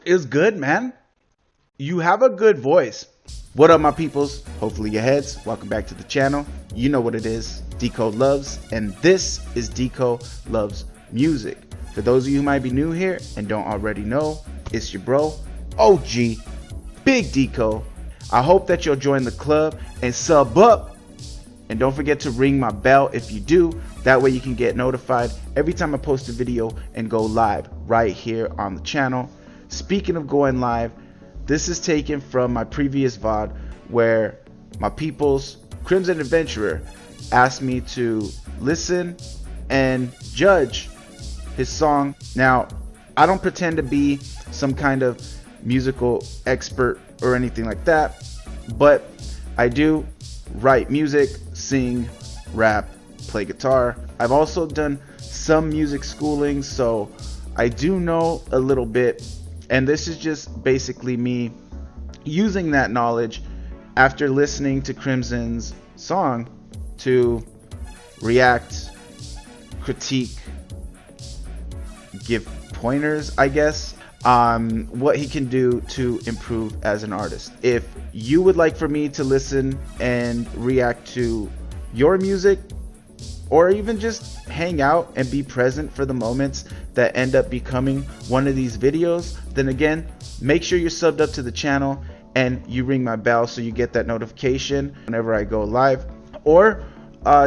It's good, man. You have a good voice. What up, my peoples? Hopefully your heads. Welcome back to the channel. You know what it is. Deco Loves, and this is Deco Loves Music. For those of you who might be new here and don't already know, it's your bro, OG, Big Deco. I hope that you'll join the club and sub up. And don't forget to ring my bell if you do. That way you can get notified every time I post a video and go live right here on the channel. Speaking of going live, this is taken from my previous VOD where my people's CrimsonAdventurer asked me to listen and judge his song. Now, I don't pretend to be some kind of musical expert or anything like that, but I do write music, sing, rap, play guitar. I've also done some music schooling, so I do know a little bit, and this is just basically me using that knowledge after listening to Crimson's song to react, critique, give pointers, I guess, on what he can do to improve as an artist. If you would like for me to listen and react to your music, or even just hang out and be present for the moments that end up becoming one of these videos, then again, make sure you're subbed up to the channel and you ring my bell so you get that notification whenever I go live. Or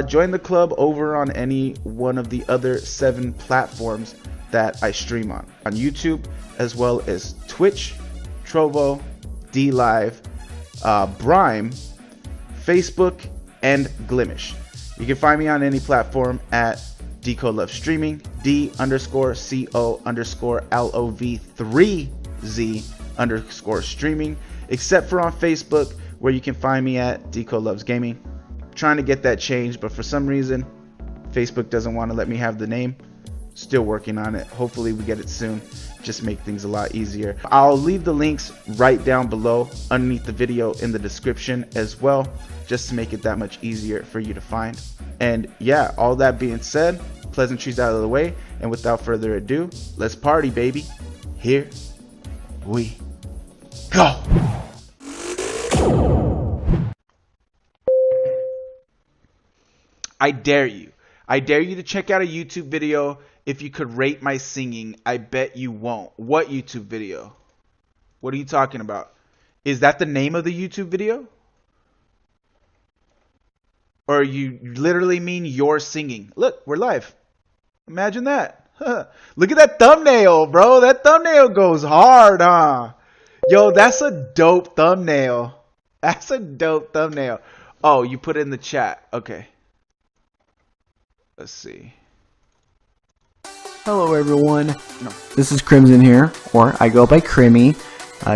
join the club over on any one of the other 7 platforms that I stream on YouTube, as well as Twitch, Trovo, DLive, Brime, Facebook, and Glimish. You can find me on any platform at Deco Love Streaming, D_CO_LOV3Z_streaming, except for on Facebook, where you can find me at Deco Loves Gaming. Trying to get that changed, but for some reason Facebook doesn't want to let me have the name. Still working on it. Hopefully we get it soon. Just make things a lot easier. I'll leave the links right down below underneath the video in the description as well, just to make it that much easier for you to find. And yeah, all that being said, pleasantries out of the way, and without further ado, let's party, baby. Here we go. I dare you to check out a YouTube video. If you could rate my singing, I bet you won't. What YouTube video? What are you talking about? Is that the name of the YouTube video? Or you literally mean you're singing? Look, we're live. Imagine that. Look at that thumbnail, bro. That thumbnail goes hard, huh? Yo, that's a dope thumbnail. That's a dope thumbnail. Oh, you put it in the chat. Okay. Let's see. Hello everyone, This is Crimson here, or I go by Crimmy.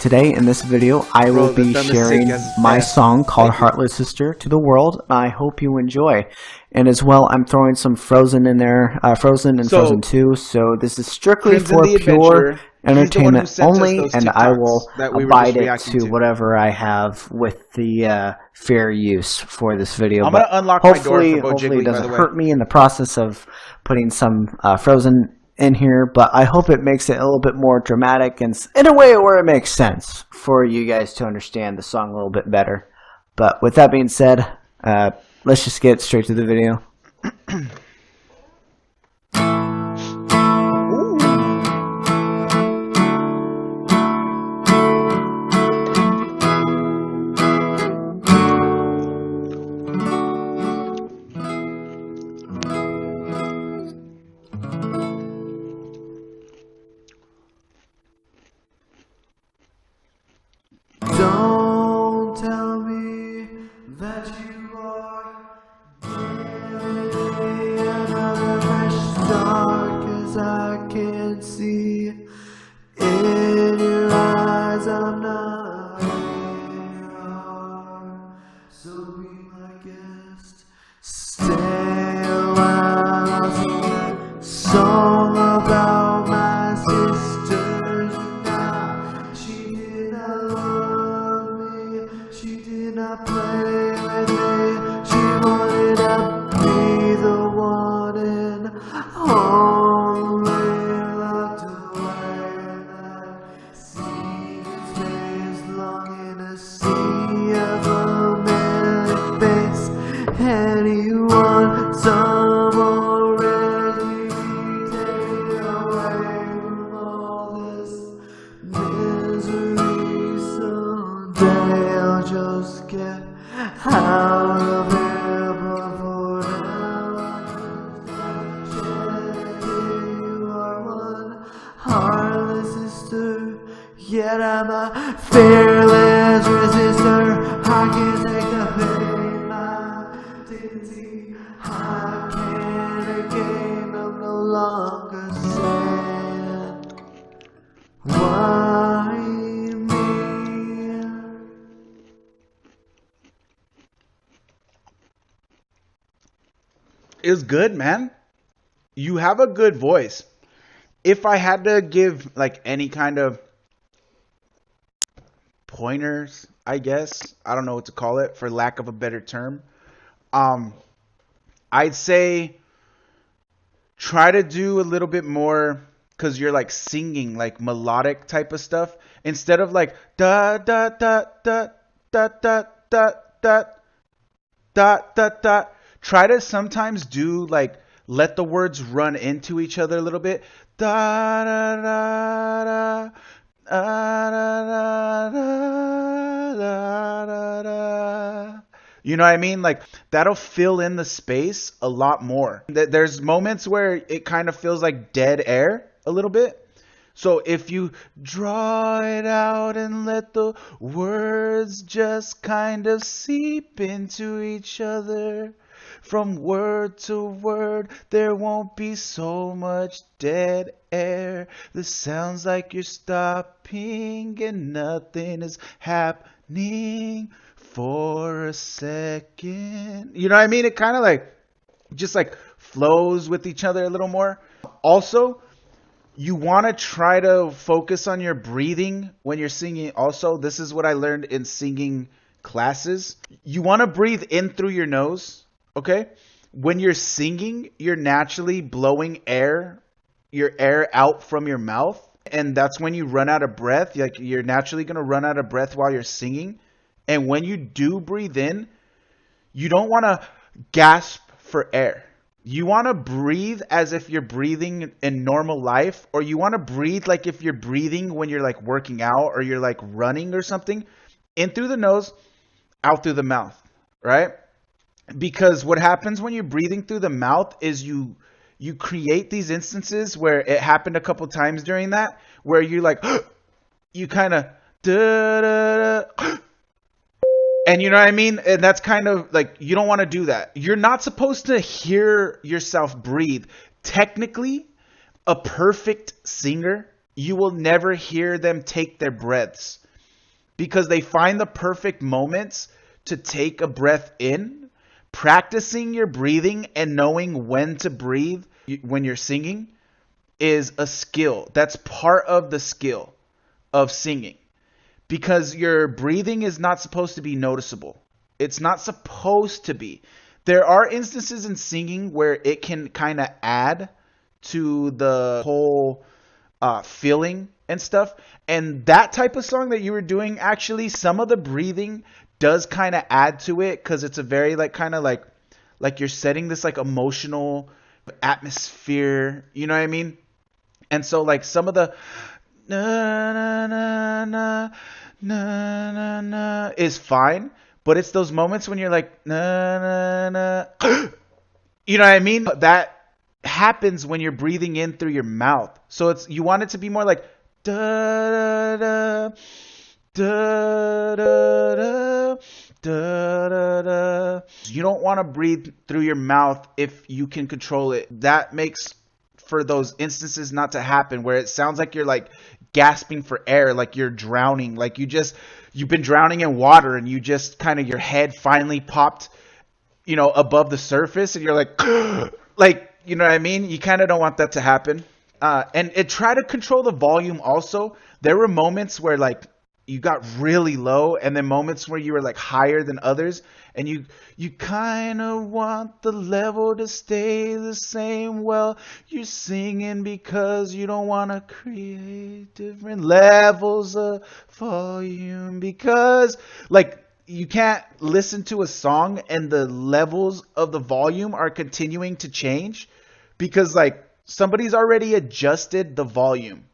Today in this video I will be sharing my song called Heartless Sister to the world. I hope you enjoy. And as well, I'm throwing some Frozen in there, Frozen and Frozen 2, so this is strictly for pure entertainment only, and I will abide it to whatever I have with the fair use for this video. I'm gonna unlock my door for Bo hopefully Jiggly, it doesn't by the way. hurt me in the process of putting some Frozen in here, but I hope it makes it a little bit more dramatic and in a way where it makes sense for you guys to understand the song a little bit better. But with that being said, let's just get straight to the video. Don't tell me that you are that I'm a fearless resistor. I can take the pain, my dignity. I can't again, I'm no longer sad. Why me? It's good, man. You have a good voice. If I had to give like any kind of pointers, I guess, I don't know what to call it for lack of a better term, I'd say try to do a little bit more, because you're like singing like melodic type of stuff instead of like da da da da da da da da da da da. Try to sometimes do like let the words run into each other a little bit. Da da da da. Da, da, da, da, da, da. You know what I mean? Like that'll fill in the space a lot more. There's moments where it kind of feels like dead air a little bit. So if you draw it out and let the words just kind of seep into each other, from word to word, there won't be so much dead air. This sounds like you're stopping and nothing is happening for a second. You know what I mean? It kind of like just like flows with each other a little more. Also, you want to try to focus on your breathing when you're singing. Also, this is what I learned in singing classes. You want to breathe in through your nose. Okay, when you're singing, you're naturally blowing your air out from your mouth. And that's when you run out of breath. Like you're naturally going to run out of breath while you're singing. And when you do breathe in, you don't want to gasp for air. You want to breathe as if you're breathing in normal life, or you want to breathe like if you're breathing when you're like working out or you're like running or something. In through the nose, out through the mouth, right? Because what happens when you're breathing through the mouth is you create these instances where it happened a couple times during that, where you like, you kind of, and you know what I mean? And that's kind of like, you don't want to do that. You're not supposed to hear yourself breathe. Technically, a perfect singer, you will never hear them take their breaths, because they find the perfect moments to take a breath in. Practicing your breathing and knowing when to breathe when you're singing is a skill. That's part of the skill of singing, because your breathing is not supposed to be noticeable. It's not supposed to be. There are instances in singing where it can kind of add to the whole feeling and stuff. And that type of song that you were doing, actually, some of the breathing does kind of add to it, because it's a very like kind of like you're setting this like emotional atmosphere, you know what I mean? And so like some of the na na na na na na na is fine, but it's those moments when you're like na na na, you know what I mean? That happens when you're breathing in through your mouth. So it's, you want it to be more like da da da da da da da da da. You don't want to breathe through your mouth if you can control it. That makes for those instances not to happen, where it sounds like you're like gasping for air, like you're drowning, like you've been drowning in water and you just kind of, your head finally popped, you know, above the surface, and you're like like, you know what I mean? You kind of don't want that to happen. And try to control the volume also. There were moments where like you got really low, and then moments where you were like higher than others, and you kind of want the level to stay the same. Well, you're singing because you don't want to create different levels of volume, because like you can't listen to a song and the levels of the volume are continuing to change, because like somebody's already adjusted the volume.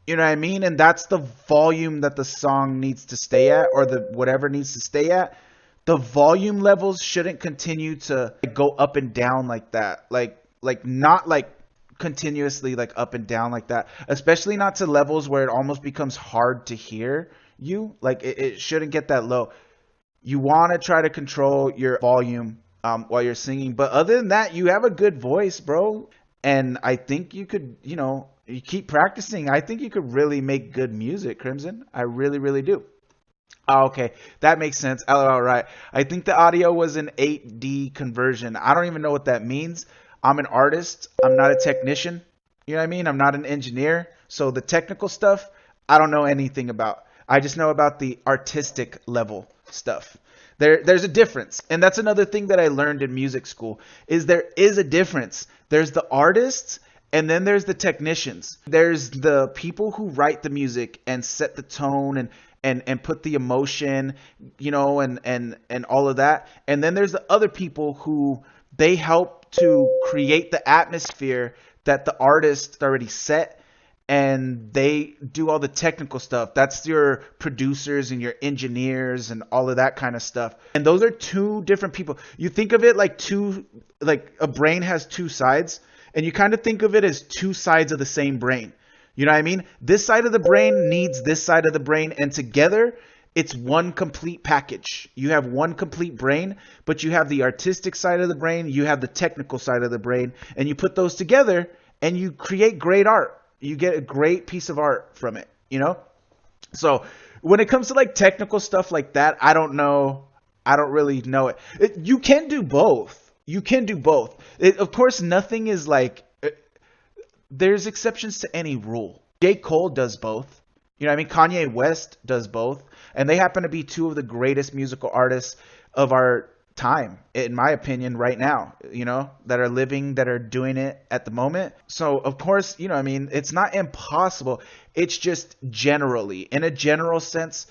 You know what I mean? And that's the volume that the song needs to stay at, or the whatever needs to stay at. The volume levels shouldn't continue to go up and down like that. Like not like continuously like up and down like that, especially not to levels where it almost becomes hard to hear you. Like it shouldn't get that low. You want to try to control your volume while you're singing. But other than that, you have a good voice, bro. And I think you could, you keep practicing. I think you could really make good music, Crimson. I really, really do. Oh, okay, that makes sense. LOL, right. I think the audio was an 8D conversion. I don't even know what that means. I'm an artist. I'm not a technician. You know what I mean? I'm not an engineer. So the technical stuff, I don't know anything about. I just know about the artistic level stuff. There's a difference. And that's another thing that I learned in music school is there is a difference. There's the artists and then there's the technicians. There's the people who write the music and set the tone and put the emotion, and all of that. And then there's the other people who they help to create the atmosphere that the artist already set. And they do all the technical stuff. That's your producers and your engineers and all of that kind of stuff. And those are two different people. You think of it like a brain has two sides. And you kind of think of it as two sides of the same brain. You know what I mean? This side of the brain needs this side of the brain. And together, it's one complete package. You have one complete brain, but you have the artistic side of the brain. You have the technical side of the brain. And you put those together and you create great art. You get a great piece of art from it, So when it comes to like technical stuff like that, I don't know. I don't really know it. You can do both. You can do both. Of course, nothing is like, there's exceptions to any rule. J. Cole does both. You know what I mean? Kanye West does both. And they happen to be two of the greatest musical artists of our time, in my opinion, right now, that are living, that are doing it at the moment. So of course, it's not impossible. It's just generally, in a general sense,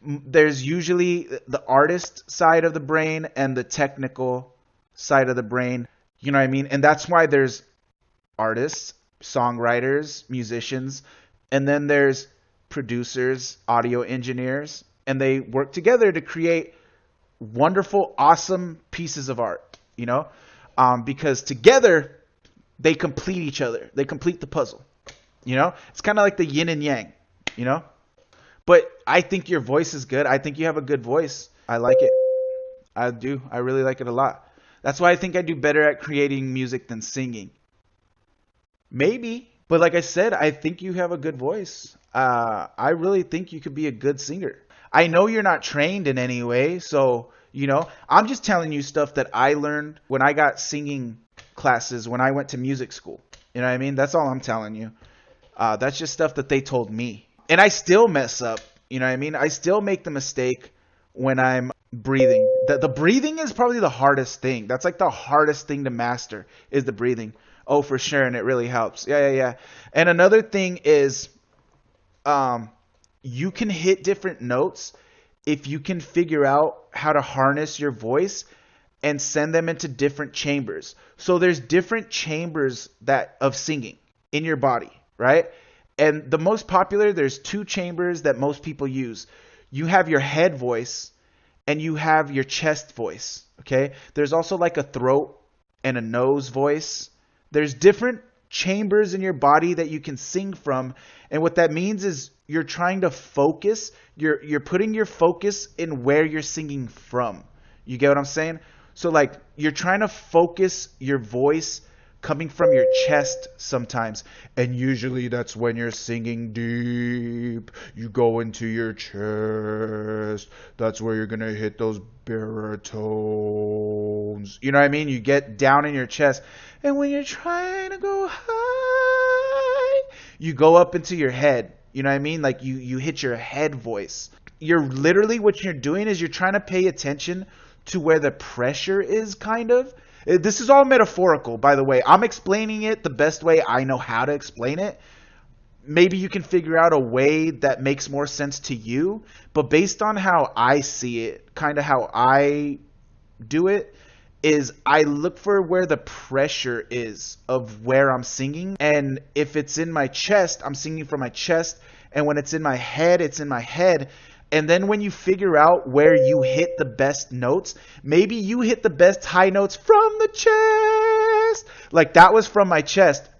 there's usually the artist side of the brain and the technical side of the brain. You know what I mean? And that's why there's artists, songwriters, musicians, and then there's producers, audio engineers, and they work together to create wonderful, awesome pieces of art, because together they complete each other. They complete the puzzle, It's kind of like the yin and yang, But I think your voice is good. I think you have a good voice. I like it. I do. I really like it a lot. That's why I think I do better at creating music than singing. Maybe. But like I said, I think you have a good voice. I really think you could be a good singer. I know you're not trained in any way, so, I'm just telling you stuff that I learned when I got singing classes, when I went to music school. You know what I mean? That's all I'm telling you. That's just stuff that they told me. And I still mess up. You know what I mean? I still make the mistake when I'm breathing. The breathing is probably the hardest thing. That's like the hardest thing to master is the breathing. Oh, for sure. And it really helps. Yeah. And another thing is, you can hit different notes if you can figure out how to harness your voice and send them into different chambers. So there's different chambers of singing in your body, right? And the most popular, there's two chambers that most people use. You have your head voice and you have your chest voice, okay? There's also like a throat and a nose voice. There's different chambers in your body that you can sing from. And what that means is you're trying to focus. You're putting your focus in where you're singing from. You get what I'm saying? So like you're trying to focus your voice coming from your chest sometimes. And usually that's when you're singing deep. You go into your chest. That's where you're going to hit those baritones. You know what I mean? You get down in your chest. And when you're trying to go high, you go up into your head. You know what I mean? Like you hit your head voice. You're literally, what you're doing is you're trying to pay attention to where the pressure is, kind of. This is all metaphorical, by the way. I'm explaining it the best way I know how to explain it. Maybe you can figure out a way that makes more sense to you. But based on how I see it, kind of how I do it, is I look for where the pressure is of where I'm singing. And if it's in my chest, I'm singing from my chest. And when it's in my head, it's in my head. And then when you figure out where you hit the best notes, maybe you hit the best high notes from the chest. Like that was from my chest.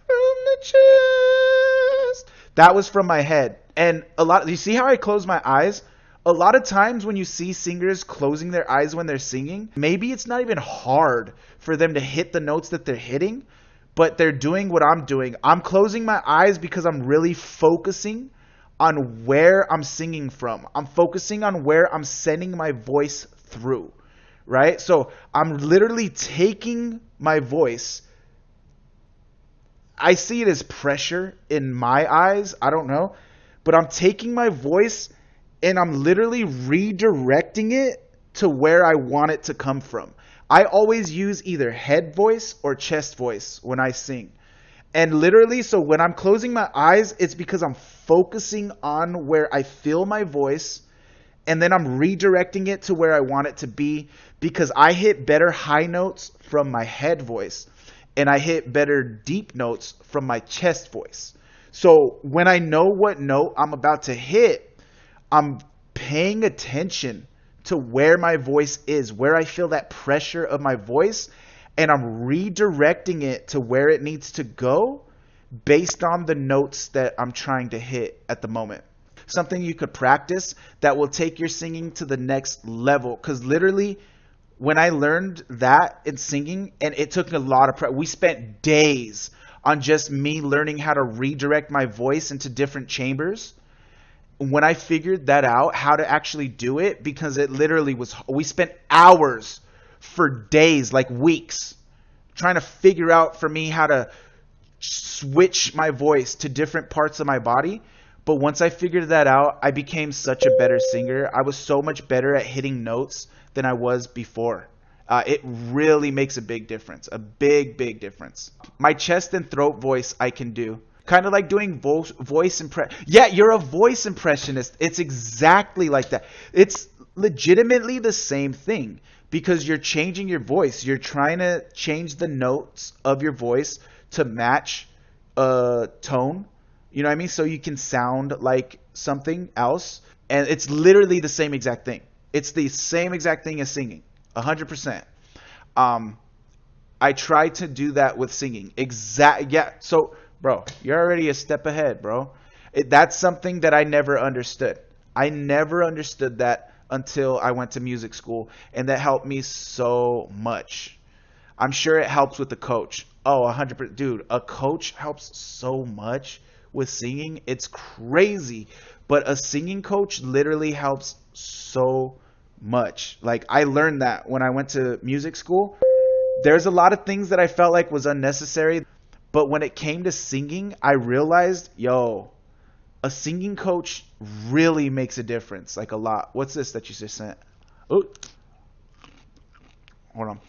chest. That was from my head. And you see how I close my eyes? A lot of times when you see singers closing their eyes when they're singing, maybe it's not even hard for them to hit the notes that they're hitting, but they're doing what I'm doing. I'm closing my eyes because I'm really focusing on where I'm singing from. I'm focusing on where I'm sending my voice through, right? So I'm literally taking my voice. I see it as pressure in my eyes. I don't know. But I'm taking my voice and I'm literally redirecting it to where I want it to come from. I always use either head voice or chest voice when I sing. And literally, so when I'm closing my eyes, it's because I'm focusing on where I feel my voice, and then I'm redirecting it to where I want it to be, because I hit better high notes from my head voice and I hit better deep notes from my chest voice. So when I know what note I'm about to hit, I'm paying attention to where my voice is, where I feel that pressure of my voice, and I'm redirecting it to where it needs to go based on the notes that I'm trying to hit at the moment. Something you could practice that will take your singing to the next level. Because literally, when I learned that in singing, and it took a lot of practice, we spent days on just me learning how to redirect my voice into different chambers. When I figured that out, how to actually do it, because it literally was, we spent hours for days, like weeks, trying to figure out for me how to switch my voice to different parts of my body. But once I figured that out, I became such a better singer. I was so much better at hitting notes than I was before. It really makes a big difference, a big difference. My chest and throat voice I can do. Kind of like doing voice impression. Yeah, you're a voice impressionist. It's exactly like that. It's legitimately the same thing, because you're changing your voice. You're trying to change the notes of your voice to match a tone. You know what I mean? So you can sound like something else. And it's literally the same exact thing. It's the same exact thing as singing. 100%. I try to do that with singing. Yeah. So, bro, you're already a step ahead, bro. That's something that I never understood. I never understood that until I went to music school, and that helped me so much. I'm sure it helps with the coach. Oh, 100%. Dude, a coach helps so much with singing. It's crazy. But a singing coach literally helps so much. Like, I learned that when I went to music school. There's a lot of things that I felt like was unnecessary. But when it came to singing, I realized, a singing coach really makes a difference, like a lot. What's this that you just sent? Oh, hold on.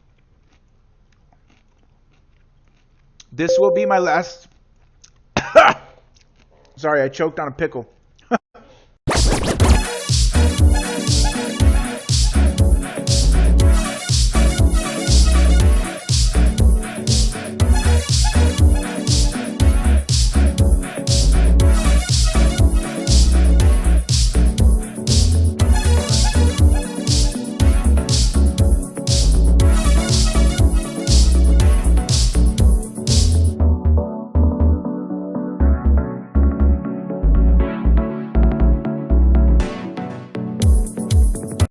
This will be my last. Sorry, I choked on a pickle.